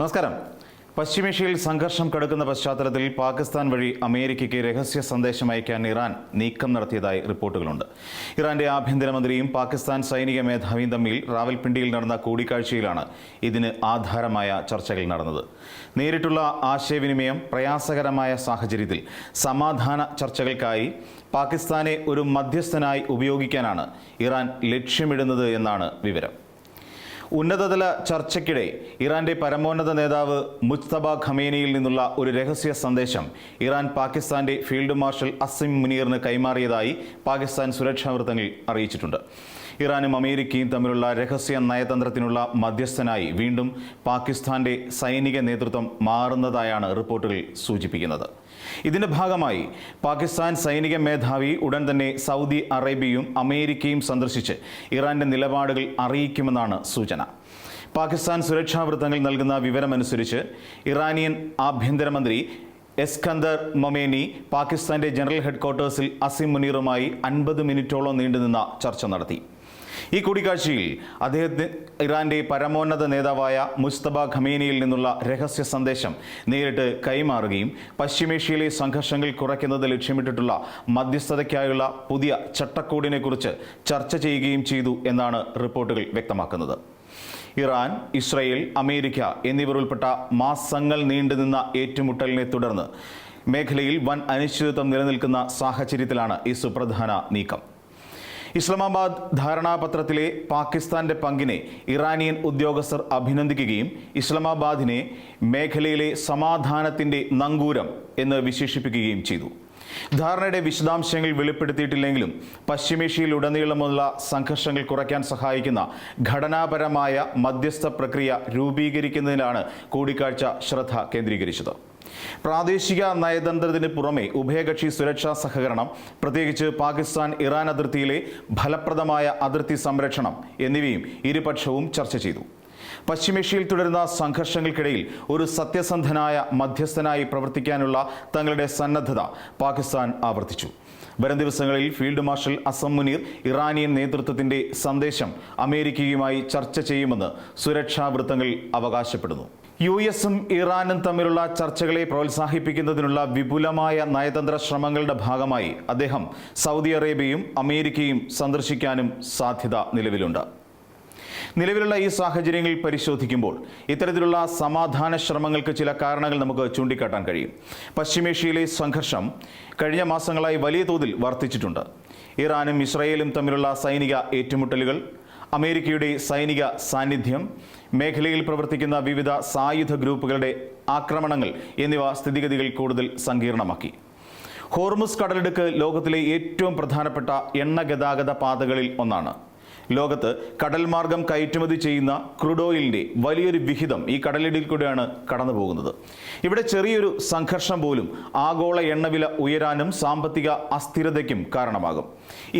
നമസ്കാരം. പശ്ചിമേഷ്യയിൽ സംഘർഷം കടുക്കുന്ന പശ്ചാത്തലത്തിൽ പാകിസ്ഥാൻ വഴി അമേരിക്കയ്ക്ക് രഹസ്യ സന്ദേശം അയക്കാൻ ഇറാൻ നീക്കം നടത്തിയതായി റിപ്പോർട്ടുകളുണ്ട്. ഇറാന്റെ ആഭ്യന്തരമന്ത്രിയും പാകിസ്ഥാൻ സൈനിക മേധാവിയും തമ്മിൽ റാവൽപിണ്ടിയിൽ നടന്ന കൂടിക്കാഴ്ചയിലാണ് ഇതിന് ആധാരമായ ചർച്ചകൾ നടന്നത്. നേരിട്ടുള്ള ആശയവിനിമയം പ്രയാസകരമായ സാഹചര്യത്തിൽ സമാധാന ചർച്ചകൾക്കായി പാകിസ്ഥാനെ ഒരു മധ്യസ്ഥനായി ഉപയോഗിക്കാനാണ് ഇറാൻ ലക്ഷ്യമിടുന്നത് എന്നാണ് വിവരം. ഉന്നതതല ചർച്ചയ്ക്കിടെ ഇറാന്റെ പരമോന്നത നേതാവ് മുജ്തബ ഖമേനിയിൽ നിന്നുള്ള ഒരു രഹസ്യ സന്ദേശം ഇറാൻ പാകിസ്ഥാന്റെ ഫീൽഡ് മാർഷൽ അസിം മുനീറിന് കൈമാറിയതായി പാകിസ്ഥാൻ സുരക്ഷാ വൃത്തങ്ങൾ അറിയിച്ചിട്ടുണ്ട്. ഇറാനും അമേരിക്കയും തമ്മിലുള്ള രഹസ്യ നയതന്ത്രത്തിനുള്ള മധ്യസ്ഥനായി വീണ്ടും പാകിസ്ഥാന്റെ സൈനിക നേതൃത്വം മാറുന്നതായാണ് റിപ്പോർട്ടുകൾ സൂചിപ്പിക്കുന്നത്. ഇതിന്റെ ഭാഗമായി പാകിസ്ഥാൻ സൈനിക മേധാവി ഉടൻ തന്നെ സൗദി അറേബ്യയും അമേരിക്കയും സന്ദർശിച്ച് ഇറാന്റെ നിലപാടുകൾ അറിയിക്കുമെന്നാണ് സൂചന. പാകിസ്ഥാൻ സുരക്ഷാ വൃത്തങ്ങൾ നൽകുന്ന വിവരമനുസരിച്ച് ഇറാനിയൻ ആഭ്യന്തരമന്ത്രി എസ്കന്ദർ മൊമേനി പാകിസ്ഥാന്റെ ജനറൽ ഹെഡ്ക്വാർട്ടേഴ്സിൽ അസിം മുനീറുമായി 50 മിനിറ്റോളം നീണ്ടുനിന്ന ചർച്ച നടത്തി. ഈ കൂടിക്കാഴ്ചയിൽ അദ്ദേഹത്തിന് ഇറാന്റെ പരമോന്നത നേതാവായ മുജ്തബ ഖമേനിയിൽ നിന്നുള്ള രഹസ്യ സന്ദേശം നേരിട്ട് കൈമാറുകയും പശ്ചിമേഷ്യയിലെ സംഘർഷങ്ങൾ കുറയ്ക്കുന്നത് ലക്ഷ്യമിട്ടിട്ടുള്ള മധ്യസ്ഥതയ്ക്കായുള്ള പുതിയ ചട്ടക്കൂടിനെക്കുറിച്ച് ചർച്ച ചെയ്യുകയും ചെയ്തു എന്നാണ് റിപ്പോർട്ടുകൾ വ്യക്തമാക്കുന്നത്. ഇറാൻ, ഇസ്രയേൽ, അമേരിക്ക എന്നിവർ ഉൾപ്പെട്ട മാസങ്ങൾ നീണ്ടുനിന്ന ഏറ്റുമുട്ടലിനെ തുടർന്ന് മേഖലയിൽ വൻ അനിശ്ചിതത്വം നിലനിൽക്കുന്ന സാഹചര്യത്തിലാണ് ഈ സുപ്രധാന നീക്കം. ഇസ്ലാമാബാദ് ധാരണാപത്രത്തിലെ പാകിസ്ഥാന്റെ പങ്കിനെ ഇറാനിയൻ ഉദ്യോഗസ്ഥർ അഭിനന്ദിക്കുകയും ഇസ്ലാമാബാദിനെ മേഖലയിലെ സമാധാനത്തിന്റെ നങ്കൂരം എന്ന് വിശേഷിപ്പിക്കുകയും ചെയ്തു. ധാരണയുടെ വിശദാംശങ്ങൾ വെളിപ്പെടുത്തിയിട്ടില്ലെങ്കിലും പശ്ചിമേഷ്യയിലുടനീളമുള്ള സംഘർഷങ്ങൾ കുറയ്ക്കാൻ സഹായിക്കുന്ന ഘടനാപരമായ മധ്യസ്ഥ പ്രക്രിയ രൂപീകരിക്കുന്നതിനാണ് കൂടിക്കാഴ്ച ശ്രദ്ധ കേന്ദ്രീകരിച്ചത്. പ്രാദേശിക നയതന്ത്രത്തിന് പുറമെ ഉഭയകക്ഷി സുരക്ഷാ സഹകരണം, പ്രത്യേകിച്ച് പാകിസ്ഥാൻ ഇറാൻ അതിർത്തിയിലെ ഫലപ്രദമായ അതിർത്തി സംരക്ഷണം എന്നിവയും ഇരുപക്ഷവും ചർച്ച ചെയ്തു. പശ്ചിമേഷ്യയിൽ തുടരുന്ന സംഘർഷങ്ങൾക്കിടയിൽ ഒരു സത്യസന്ധനായ മധ്യസ്ഥനായി പ്രവർത്തിക്കാനുള്ള തങ്ങളുടെ സന്നദ്ധത പാകിസ്ഥാൻ ആവർത്തിച്ചു. വരും ദിവസങ്ങളിൽ field marshal Asim Munir Iranian നേതൃത്വത്തിന്റെ സന്ദേശം അമേരിക്കയുമായി ചർച്ച ചെയ്യുമെന്ന് സുരക്ഷാ വൃത്തങ്ങൾ അവകാശപ്പെടുന്നു. യുഎസും ഇറാനും തമ്മിലുള്ള ചർച്ചകളെ പ്രോത്സാഹിപ്പിക്കുന്നതിനുള്ള വിപുലമായ നയതന്ത്ര ശ്രമങ്ങളുടെ ഭാഗമായി അദ്ദേഹം സൗദി അറേബ്യയും അമേരിക്കയും സന്ദർശിക്കാനും സാധ്യത നിലവിലുണ്ട്. നിലവിലുള്ള ഈ സാഹചര്യങ്ങൾ പരിശോധിക്കുമ്പോൾ ഇത്തരത്തിലുള്ള സമാധാന ശ്രമങ്ങൾക്ക് ചില കാരണങ്ങൾ നമുക്ക് ചൂണ്ടിക്കാട്ടാൻ കഴിയും. പശ്ചിമേഷ്യയിലെ സംഘർഷം കഴിഞ്ഞ മാസങ്ങളായി വലിയ തോതിൽ വർദ്ധിച്ചിട്ടുണ്ട്. ഇറാനും ഇസ്രായേലും തമ്മിലുള്ള സൈനിക ഏറ്റുമുട്ടലുകൾ, അമേരിക്കയുടെ സൈനിക സാന്നിധ്യം, മേഖലയിൽ പ്രവർത്തിക്കുന്ന വിവിധ സായുധ ഗ്രൂപ്പുകളുടെ ആക്രമണങ്ങൾ എന്നിവ സ്ഥിതിഗതികൾ കൂടുതൽ സങ്കീർണമാക്കി. ഹോർമുസ് കടലിടുക്ക് ലോകത്തിലെ ഏറ്റവും പ്രധാനപ്പെട്ട എണ്ണ ഗതാഗത പാതകളിൽ ഒന്നാണ്. ലോകത്ത് കടൽ മാർഗം കയറ്റുമതി ചെയ്യുന്ന ക്രൂഡ് ഓയിലിന്റെ വലിയൊരു വിഹിതം ഈ കടലിടിൽ കൂടെയാണ് കടന്നു പോകുന്നത്. ഇവിടെ ചെറിയൊരു സംഘർഷം പോലും ആഗോള എണ്ണവില ഉയരാനും സാമ്പത്തിക അസ്ഥിരതയ്ക്കും കാരണമാകും.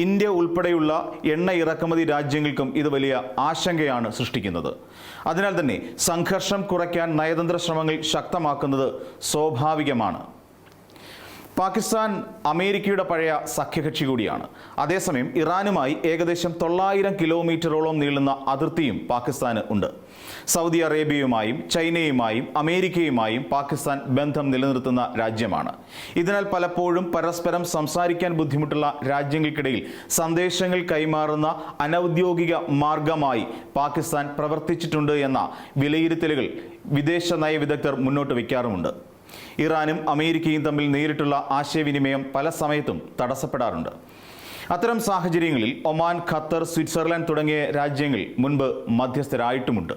ഇന്ത്യ ഉൾപ്പെടെയുള്ള എണ്ണ ഇറക്കുമതി രാജ്യങ്ങൾക്കും ഇത് വലിയ ആശങ്കയാണ് സൃഷ്ടിക്കുന്നത്. അതിനാൽ തന്നെ സംഘർഷം കുറയ്ക്കാൻ നയതന്ത്ര ശ്രമങ്ങൾ ശക്തമാക്കുന്നത് സ്വാഭാവികമാണ്. പാകിസ്ഥാൻ അമേരിക്കയുടെ പഴയ സഖ്യകക്ഷി കൂടിയാണ്. അതേസമയം ഇറാനുമായി ഏകദേശം 900 കിലോമീറ്ററോളം നീളുന്ന അതിർത്തിയും പാകിസ്ഥാന് ഉണ്ട്. സൗദി അറേബ്യയുമായും ചൈനയുമായും അമേരിക്കയുമായും പാകിസ്ഥാൻ ബന്ധം നിലനിർത്തുന്ന രാജ്യമാണ്. ഇതിനാൽ പലപ്പോഴും പരസ്പരം സംസാരിക്കാൻ ബുദ്ധിമുട്ടുള്ള രാജ്യങ്ങൾക്കിടയിൽ സന്ദേശങ്ങൾ കൈമാറുന്ന അനൌദ്യോഗിക മാർഗമായി പാകിസ്ഥാൻ പ്രവർത്തിച്ചിട്ടുണ്ട് എന്ന വിലയിരുത്തലുകൾ വിദേശ നയ വിദഗ്ധർ മുന്നോട്ട് വയ്ക്കാറുമുണ്ട്. ഇറാനും അമേരിക്കയും തമ്മിൽ നേരിട്ടുള്ള ആശയവിനിമയം പല സമയത്തും തടസ്സപ്പെടാറുണ്ട്. അത്തരം സാഹചര്യങ്ങളിൽ ഒമാൻ, ഖത്തർ, സ്വിറ്റ്സർലൻഡ് തുടങ്ങിയ രാജ്യങ്ങൾ മുൻപ് മധ്യസ്ഥരായിട്ടുമുണ്ട്.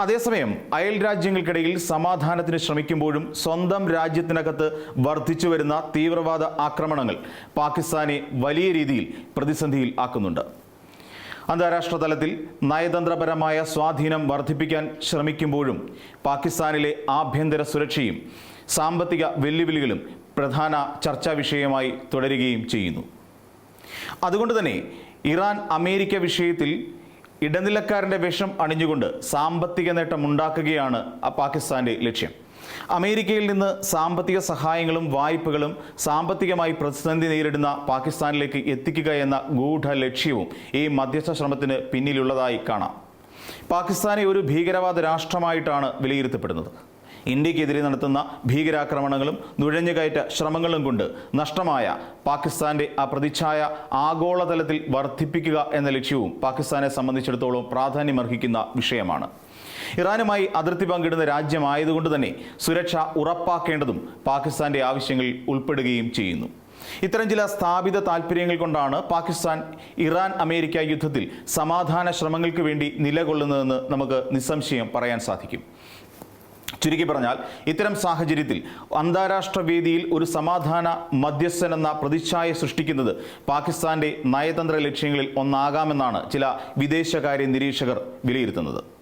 അതേസമയം അയൽ രാജ്യങ്ങൾക്കിടയിൽ സമാധാനത്തിന് ശ്രമിക്കുമ്പോഴും സ്വന്തം രാജ്യത്തിനകത്ത് വർദ്ധിച്ചു വരുന്ന തീവ്രവാദ ആക്രമണങ്ങൾ പാകിസ്ഥാനെ വലിയ രീതിയിൽ പ്രതിസന്ധിയിൽ ആക്കുന്നുണ്ട്. അന്താരാഷ്ട്ര തലത്തിൽ നയതന്ത്രപരമായ സ്വാധീനം വർദ്ധിപ്പിക്കാൻ ശ്രമിക്കുമ്പോഴും പാകിസ്ഥാനിലെ ആഭ്യന്തര സുരക്ഷയും സാമ്പത്തിക വെല്ലുവിളികളും പ്രധാന ചർച്ചാ വിഷയമായി തുടരുകയും ചെയ്യുന്നു. അതുകൊണ്ട് തന്നെ ഇറാൻ അമേരിക്ക വിഷയത്തിൽ ഇടനിലക്കാരൻ്റെ വേഷം അണിഞ്ഞുകൊണ്ട് സാമ്പത്തിക നേട്ടം ഉണ്ടാക്കുകയാണ് പാകിസ്ഥാന്റെ ലക്ഷ്യം. അമേരിക്കയിൽ നിന്ന് സാമ്പത്തിക സഹായങ്ങളും വായ്പകളും സാമ്പത്തികമായി പ്രതിസന്ധി നേരിടുന്ന പാകിസ്ഥാനിലേക്ക് എത്തിക്കുക എന്ന ഗൂഢ ലക്ഷ്യവും ഈ മധ്യസ്ഥ ശ്രമത്തിന് പിന്നിലുള്ളതായി കാണാം. പാകിസ്ഥാനെ ഒരു ഭീകരവാദ രാഷ്ട്രമായിട്ടാണ് വിലയിരുത്തപ്പെടുന്നത്. ഇന്ത്യക്കെതിരെ നടത്തുന്ന ഭീകരാക്രമണങ്ങളും നുഴഞ്ഞുകയറ്റ ശ്രമങ്ങളും കൊണ്ട് നഷ്ടമായ പാകിസ്ഥാന്റെ ആ പ്രതിച്ഛായ ആഗോളതലത്തിൽ വർദ്ധിപ്പിക്കുക എന്ന ലക്ഷ്യവും പാകിസ്ഥാനെ സംബന്ധിച്ചിടത്തോളം പ്രാധാന്യമർഹിക്കുന്ന വിഷയമാണ്. ഇറാനുമായി അതിർത്തി പങ്കിടുന്ന രാജ്യമായതുകൊണ്ട് തന്നെ സുരക്ഷ ഉറപ്പാക്കേണ്ടതും പാകിസ്ഥാന്റെ ആവശ്യങ്ങളിൽ ഉൾപ്പെടുകയും ചെയ്യുന്നു. ഇത്തരം ചില സ്ഥാപിത താൽപ്പര്യങ്ങൾ കൊണ്ടാണ് പാകിസ്ഥാൻ ഇറാൻ അമേരിക്ക യുദ്ധത്തിൽ സമാധാന ശ്രമങ്ങൾക്ക് വേണ്ടി നിലകൊള്ളുന്നതെന്ന് നമുക്ക് നിസ്സംശയം പറയാൻ സാധിക്കും. ചുരുക്കി പറഞ്ഞാൽ, ഇത്തരം സാഹചര്യത്തിൽ അന്താരാഷ്ട്ര വേദിയിൽ ഒരു സമാധാന മധ്യസ്ഥൻ എന്ന പ്രതിച്ഛായ സൃഷ്ടിക്കുന്നത് പാകിസ്ഥാന്റെ നയതന്ത്ര ലക്ഷ്യങ്ങളിൽ ഒന്നാകാമെന്നാണ് ചില വിദേശകാര്യ നിരീക്ഷകർ വിലയിരുത്തുന്നത്.